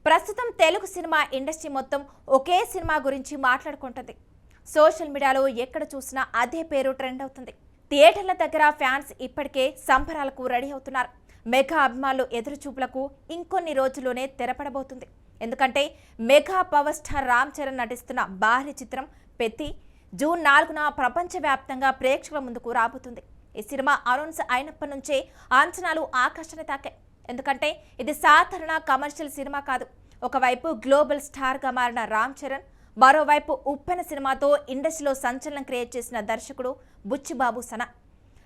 ప్రస్తుతం Telugu cinema industry మొత్తం ఒకే cinema గురించి మాట్లాడుకుంటుంది. సోషల్ మీడియాలో ఎక్కడ చూసినా అదే పేరు ట్రెండ్ అవుతుంది. థియేటర్ల దగ్గర ఫ్యాన్స్ ఇప్పటికే సంబరాలకు రెడీ అవుతున్నారు. మెగా అభిమానులు ఎదురుచూపులకు ఇంకొన్ని రోజుల్లోనే తెరపడబోతుంది. ఎందుకంటే mega power star Ram Charan నటిస్తున్న భారీ చిత్రం పెద్ది జూన్ 4న ప్రపంచవ్యాప్తంగా ప్రేక్షకుల ముందుకు రాబోతుంది. ఈ సినిమా అనౌన్స్ అయినప్పటి నుంచే అంచనాలు ఆకాశాన్ని తాకాయి. ఎందుకంటే ఇది సాధారణ కమర్షియల్ సినిమా కాదు. ఒకవైపు గ్లోబల్ స్టార్గా మారిన రామ్ చరణ్, మరోవైపు ఉప్పెన సినిమాతో ఇండస్ట్రీలో సంచలనం క్రియేట్ చేసిన దర్శకుడు బుచ్చిబాబు సన.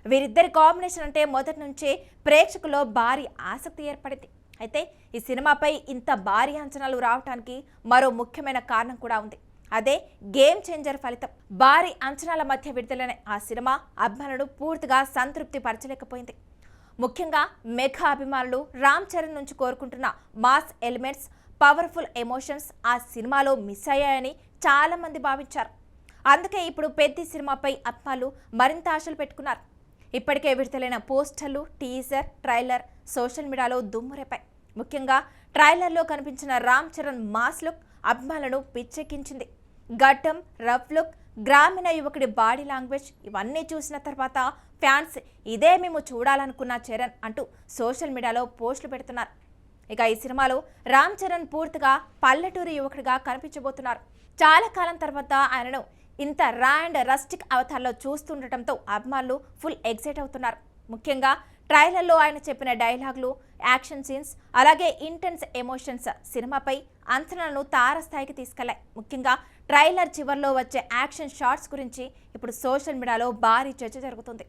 వీరిద్దరి కాంబినేషన్ అంటే మొదటి నుంచే ప్రేక్షకుల్లో భారీ ఆసక్తి ఏర్పడింది. అయితే ఈ సినిమాపై ఇంత భారీ అంచనాలు రావడానికి మరో ముఖ్యమైన కారణం కూడా ఉంది. అదే గేమ్ చేంజర్ ఫలితం. భారీ అంచనాల మధ్య విడుదలైన ఆ సినిమా అభిమానులు పూర్తిగా సంతృప్తి పరచలేకపోయింది. ముఖ్యంగా మెగా అభిమానులు రామ్ చరణ్ నుంచి కోరుకుంటున్న మాస్ ఎలిమెంట్స్, పవర్ఫుల్ ఎమోషన్స్ ఆ సినిమాలో మిస్ అయ్యాయని చాలా మంది భావించారు. అందుకే ఇప్పుడు పెద్ది సినిమాపై అభిమానులు మరింత ఆశలు పెట్టుకున్నారు. ఇప్పటికే విడుదలైన పోస్టర్లు, టీజర్, ట్రైలర్ సోషల్ మీడియాలో దుమ్మురేపాయి. ముఖ్యంగా ట్రైలర్లో కనిపించిన రామ్ చరణ్ మాస్ లుక్ అభిమానులను పిచ్చెక్కించింది. గడ్డం, రఫ్ లుక్, గ్రామీణ యువకుడి బాడీ లాంగ్వేజ్ ఇవన్నీ చూసిన తర్వాత ఫ్యాన్స్ ఇదే మేము చూడాలనుకున్న చరణ్ అంటూ సోషల్ మీడియాలో పోస్టులు పెడుతున్నారు. ఇక ఈ సినిమాలో రామ్ చరణ్ పూర్తిగా పల్లెటూరి యువకుడిగా కనిపించబోతున్నారు. చాలా కాలం తర్వాత ఆయనను ఇంత రా అండ్ రస్టిక్ అవతారంలో చూస్తుండటంతో అభిమానులు ఫుల్ ఎక్సైట్ అవుతున్నారు. ముఖ్యంగా ట్రైలర్లో ఆయన చెప్పిన డైలాగులు, యాక్షన్ సీన్స్, అలాగే ఇంటెన్స్ ఎమోషన్స్ సినిమాపై అంచనాలను తారస్థాయికి తీసుకెళ్లాయి. ముఖ్యంగా ట్రైలర్ చివర్లో వచ్చే యాక్షన్ షాట్స్ గురించి ఇప్పుడు సోషల్ మీడియాలో భారీ చర్చ జరుగుతుంది.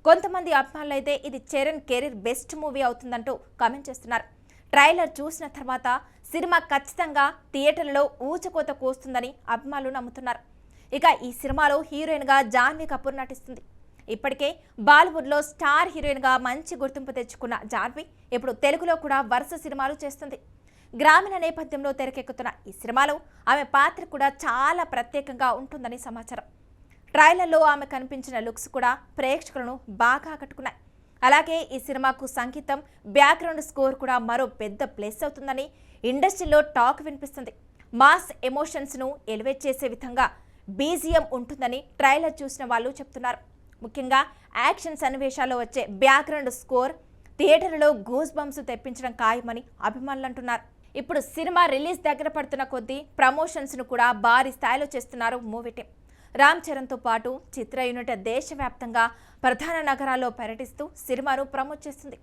కొంతమంది అభిమానులు అయితే ఇది చరణ్ కెరీర్ బెస్ట్ మూవీ అవుతుందంటూ కామెంట్ చేస్తున్నారు. ట్రైలర్ చూసిన తర్వాత సినిమా ఖచ్చితంగా థియేటర్లలో ఊచకోత కోస్తుందని అభిమానులు నమ్ముతున్నారు. ఇక ఈ సినిమాలో హీరోయిన్గా జాన్వీ కపూర్ నటిస్తుంది. ఇప్పటికే బాలీవుడ్లో స్టార్ హీరోయిన్గా మంచి గుర్తింపు తెచ్చుకున్న జాన్వీ ఇప్పుడు తెలుగులో కూడా వరుస సినిమాలు చేస్తుంది. గ్రామీణ నేపథ్యంలో తెరకెక్కుతున్న ఈ సినిమాలో ఆమె పాత్ర కూడా చాలా ప్రత్యేకంగా ఉంటుందని సమాచారం. ట్రైలర్లో ఆమె కనిపించిన లుక్స్ కూడా ప్రేక్షకులను బాగా ఆకట్టుకున్నాయి. అలాగే ఈ సినిమాకు సంగీతం, బ్యాక్గ్రౌండ్ స్కోర్ కూడా మరో పెద్ద ప్లస్ అవుతుందని ఇండస్ట్రీలో టాక్ వినిపిస్తుంది. మాస్ ఎమోషన్స్ను ఎలివేట్ చేసే విధంగా బీజిఎం ఉంటుందని ట్రైలర్ చూసిన వాళ్ళు చెప్తున్నారు. ముఖ్యంగా యాక్షన్ సన్నివేశాల్లో వచ్చే బ్యాక్గ్రౌండ్ స్కోర్ థియేటర్లో గూస్ బంప్స్ తెప్పించడం ఖాయమని అభిమానులు అంటున్నారు. ఇప్పుడు సినిమా రిలీజ్ దగ్గర పడుతున్న కొద్దీ ప్రమోషన్స్ను కూడా భారీ స్థాయిలో చేస్తున్నారు మూవీ టీం. రామ్ చరణ్తో పాటు చిత్ర యూనిట్ దేశవ్యాప్తంగా ప్రధాన నగరాల్లో పర్యటిస్తూ సినిమాను ప్రమోట్ చేస్తుంది.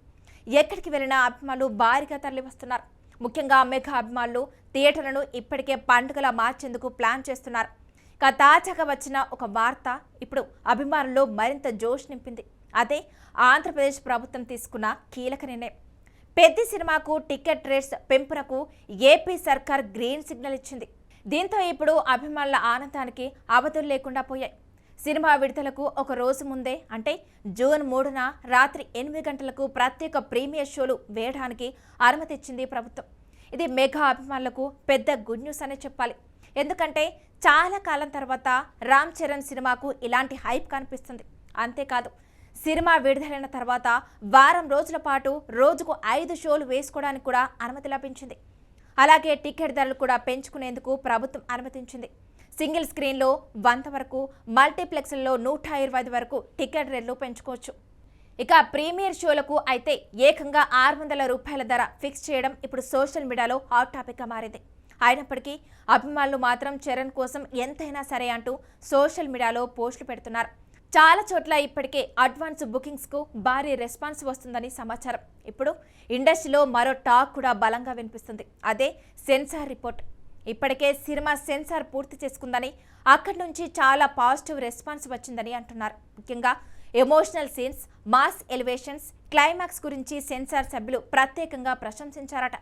ఎక్కడికి వెళ్ళినా అభిమానులు భారీగా తరలివస్తున్నారు. ముఖ్యంగా మెగా అభిమానులు థియేటర్లను ఇప్పటికే పండుగలా మార్చేందుకు ప్లాన్ చేస్తున్నారు. తాజాగా వచ్చిన ఒక వార్త ఇప్పుడు అభిమానుల్లో మరింత జోష్ నింపింది. అదే ఆంధ్రప్రదేశ్ ప్రభుత్వం తీసుకున్న కీలక నిర్ణయం. పెద్ది సినిమాకు టికెట్ రేట్స్ పెంపునకు ఏపీ సర్కార్ గ్రీన్ సిగ్నల్ ఇచ్చింది. దీంతో ఇప్పుడు అభిమానుల ఆనందానికి అవధులు లేకుండా పోయాయి. సినిమా విడుదలకు ఒక రోజు ముందే అంటే జూన్ 3న రాత్రి 8 గంటలకు ప్రత్యేక ప్రీమియర్ షోలు వేయడానికి అనుమతి ఇచ్చింది ప్రభుత్వం. ఇది మెగా అభిమానులకు పెద్ద గుడ్ న్యూస్ అనే చెప్పాలి. ఎందుకంటే చాలా కాలం తర్వాత రామ్ చరణ్ సినిమాకు ఇలాంటి హైప్ కనిపిస్తుంది. అంతేకాదు, సినిమా విడుదలైన తర్వాత వారం రోజుల పాటు రోజుకు 5 షోలు వేసుకోవడానికి కూడా అనుమతి లభించింది. అలాగే టికెట్ ధరలు కూడా పెంచుకునేందుకు ప్రభుత్వం అనుమతించింది. సింగిల్ స్క్రీన్లో 100 వరకు, మల్టీప్లెక్స్లలో 125 వరకు టికెట్ రేట్లు పెంచుకోవచ్చు. ఇక ప్రీమియర్ షోలకు అయితే ఏకంగా 600 రూపాయల ధర ఫిక్స్ చేయడం ఇప్పుడు సోషల్ మీడియాలో హాట్ టాపిక్గా మారింది. అయినప్పటికీ అభిమానులు మాత్రం చరణ్ కోసం ఎంతైనా సరే అంటూ సోషల్ మీడియాలో పోస్టులు పెడుతున్నారు. చాలా చోట్ల ఇప్పటికే అడ్వాన్స్ బుకింగ్స్కు భారీ రెస్పాన్స్ వస్తుందని సమాచారం. ఇప్పుడు ఇండస్ట్రీలో మరో టాక్ కూడా బలంగా వినిపిస్తుంది. అదే సెన్సార్ రిపోర్ట్. ఇప్పటికే సినిమా సెన్సార్ పూర్తి చేసుకుందని, అక్కడి నుంచి చాలా పాజిటివ్ రెస్పాన్స్ వచ్చిందని అంటున్నారు. ముఖ్యంగా emotional scenes, mass elevations, climax గురించి సెన్సార్ సభ్యులు ప్రత్యేకంగా ప్రశంసించారట.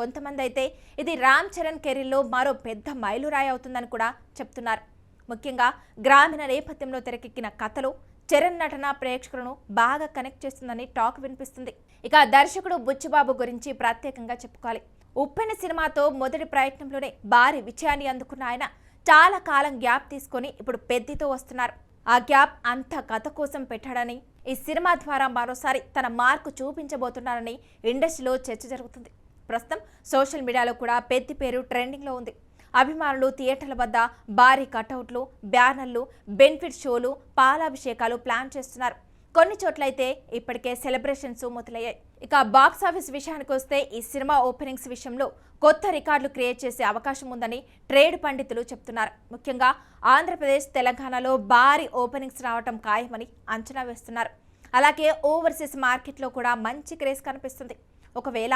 కొంతమంది అయితే ఇది రామ్ చరణ్ కెరీర్లో మరో పెద్ద మైలురాయి అవుతుందని కూడా చెప్తున్నారు. ముఖ్యంగా గ్రామీణ నేపథ్యంలో తెరకెక్కిన కథలో చరణ్ నటన ప్రేక్షకులను బాగా కనెక్ట్ చేస్తుందని టాక్ వినిపిస్తుంది. ఇక దర్శకుడు బుచ్చిబాబు గురించి ప్రత్యేకంగా చెప్పుకోవాలి. ఉప్పెన సినిమాతో మొదటి ప్రయత్నంలోనే భారీ విజయాన్ని అందుకున్న ఆయన చాలా కాలం గ్యాప్ తీసుకొని ఇప్పుడు పెద్దితో వస్తున్నారు. ఆ గ్యాప్ అంతా కథ కోసం పెట్టాడని, ఈ సినిమా ద్వారా మరోసారి తన మార్కు చూపించబోతున్నారని ఇండస్ట్రీలో చర్చ జరుగుతుంది. ప్రస్తుతం సోషల్ మీడియాలో కూడా పెద్ద పేరు ట్రెండింగ్లో ఉంది. అభిమానులు థియేటర్ల వద్ద భారీ కటౌట్లు, బ్యానర్లు, బెనిఫిట్ షోలు, పాలాభిషేకాలు ప్లాన్ చేస్తున్నారు. కొన్ని చోట్లయితే ఇప్పటికే సెలబ్రేషన్స్ మొదలయ్యాయి. ఇక బాక్స్ ఆఫీస్ విషయానికి వస్తే ఈ సినిమా ఓపెనింగ్స్ విషయంలో కొత్త రికార్డులు క్రియేట్ చేసే అవకాశం ఉందని ట్రేడ్ పండితులు చెప్తున్నారు. ముఖ్యంగా ఆంధ్రప్రదేశ్, తెలంగాణలో భారీ ఓపెనింగ్స్ రావటం ఖాయమని అంచనా వేస్తున్నారు. అలాగే ఓవర్సీస్ మార్కెట్లో కూడా మంచి క్రేజ్ కనిపిస్తుంది. ఒకవేళ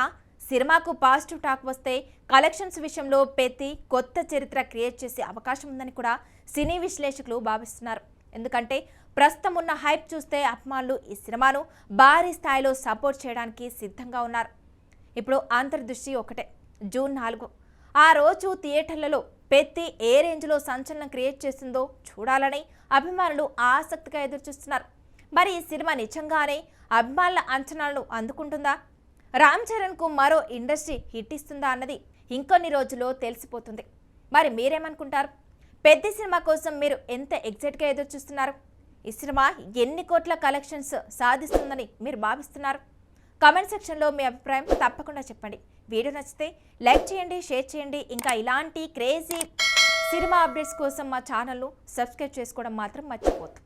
సినిమాకు పాజిటివ్ టాక్ వస్తే కలెక్షన్స్ విషయంలో పెద్ద కొత్త చరిత్ర క్రియేట్ చేసే అవకాశం ఉందని కూడా సినీ విశ్లేషకులు భావిస్తున్నారు. ఎందుకంటే ప్రస్తుతం ఉన్న హైప్ చూస్తే అభిమానులు ఈ సినిమాను భారీ స్థాయిలో సపోర్ట్ చేయడానికి సిద్ధంగా ఉన్నారు. ఇప్పుడు అంతర్దృష్టి ఒకటే, జూన్ 4 ఆ రోజు థియేటర్లలో పెద్ద ఏ రేంజ్లో సంచలనం క్రియేట్ చేస్తుందో చూడాలని అభిమానులు ఆసక్తిగా ఎదురుచూస్తున్నారు. మరి ఈ సినిమా నిజంగానే అభిమానుల అంచనాలను అందుకుంటుందా? రామ్ చరణ్కు మరో ఇండస్ట్రీ హిట్ ఇస్తుందా అన్నది ఇంకొన్ని రోజుల్లో తెలిసిపోతుంది. మరి మీరేమనుకుంటారు? పెద్ద సినిమా కోసం మీరు ఎంత ఎగ్జైట్గా ఎదురుచూస్తున్నారు? ఈ సినిమా ఎన్ని కోట్ల కలెక్షన్స్ సాధిస్తుందని మీరు భావిస్తున్నారు? కామెంట్ సెక్షన్లో మీ అభిప్రాయం తప్పకుండా చెప్పండి. వీడియో నచ్చితే లైక్ చేయండి, షేర్ చేయండి. ఇంకా ఇలాంటి క్రేజీ సినిమా అప్డేట్స్ కోసం మా ఛానల్ను సబ్స్క్రైబ్ చేసుకోవడం మాత్రం మర్చిపోద్దు.